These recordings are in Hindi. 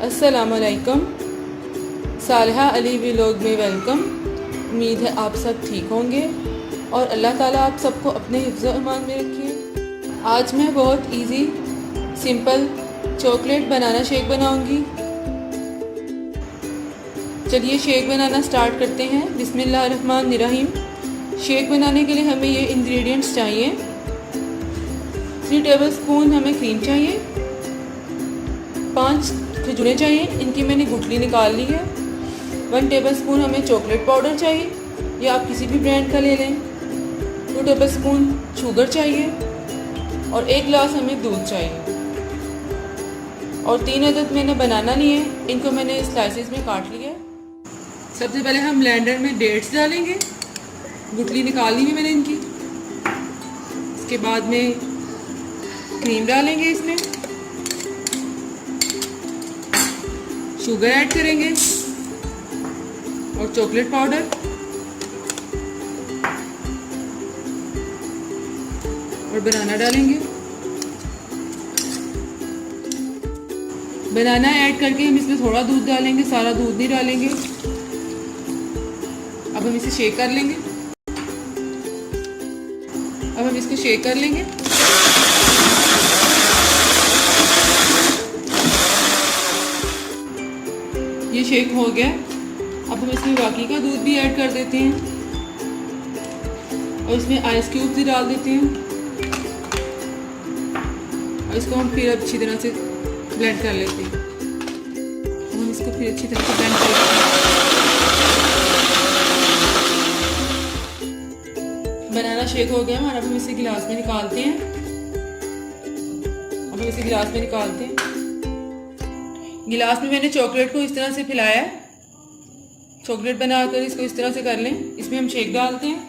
अस्सलामुअलैकुम। सालिहा अली व्लॉग में वेलकम। उम्मीद है आप सब ठीक होंगे और अल्लाह ताला आप सबको अपने हिफ्ज़ ईमान में रखिए। आज मैं बहुत easy simple chocolate banana shake बनाऊंगी। चलिए शेक बनाना स्टार्ट करते हैं। बिस्मिल्लाहिर्रहमानिर्रहीम। शेक बनाने के लिए हमें ये इंग्रेडिएंट्स चाहिए। 3 टेबलस्पून हमें क्रीम चाहिए, 5 खजूरें चाहिए, इनकी मैंने गुठली निकाल ली है। 1 टेबलस्पून हमें चॉकलेट पाउडर चाहिए, या आप किसी भी ब्रांड का ले लें। 2 टेबलस्पून शुगर चाहिए और 1 गिलास हमें दूध चाहिए। और 3 अदद मैंने बनाना लिए, इनको मैंने स्लाइसेस में काट लिया है। सबसे पहले हम ब्लेंडर में डेट्स डालेंगे, गुठली निकाल ली है मैंने इनकी। इसके बाद में क्रीम डालेंगे, इसमें शुगर ऐड करेंगे और चॉकलेट पाउडर, और बनाना डालेंगे। बनाना ऐड करके हम इसमें थोड़ा दूध डालेंगे, सारा दूध नहीं डालेंगे। अब हम इसे शेक कर लेंगे। अब हम इसको शेक कर लेंगे। ये शेक हो गया। अब हम इसमें बाकी का दूध भी ऐड कर देते हैं और इसमें आइस क्यूब्स भी डाल देते हैं और इसको हम फिर अच्छी तरह से ब्लेंड कर लेते हैं। हम इसको फिर अच्छी तरह से ब्लेंड कर लेते हैं। बनाना शेक हो गया हमारा। अब हम इसे गिलास में निकालते हैं। अब हम इसे गिलास में निकालते हैं। गिलास में मैंने चॉकलेट को इस तरह से फैलाया है। चॉकलेट बनाकर इसको इस तरह से कर लें। इसमें हम शेक डालते हैं।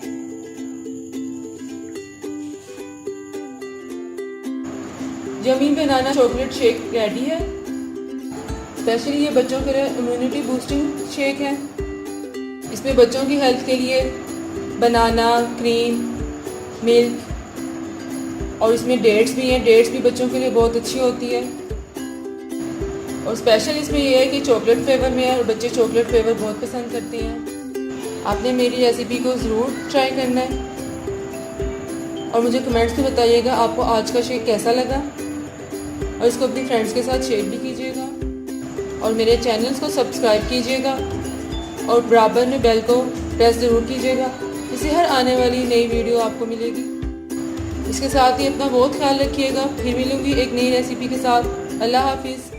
यम्मी बनाना चॉकलेट शेक रेडी है। स्पेशली ये बच्चों के लिए इम्यूनिटी बूस्टिंग शेक है। इसमें बच्चों की हेल्थ के लिए बनाना, क्रीम, मिल्क और इसमें डेट्स भी हैं। डेट्स भी बच्चों के लिए बहुत अच्छी होती है। और स्पेशल इसमें यह है कि चॉकलेट फ्लेवर में है और बच्चे चॉकलेट फ्लेवर बहुत पसंद करते हैं। आपने मेरी रेसिपी को ज़रूर ट्राई करना है और मुझे कमेंट्स में बताइएगा आपको आज का शेक कैसा लगा। और इसको अपनी फ्रेंड्स के साथ शेयर भी कीजिएगा और मेरे चैनल्स को सब्सक्राइब कीजिएगा और बराबर में बेल को प्रेस ज़रूर कीजिएगा, इससे हर आने वाली नई वीडियो आपको मिलेगी। इसके साथ ही अपना बहुत ख्याल रखिएगा। फिर मिलूँगी एक नई रेसिपी के साथ। अल्लाह हाफिज़।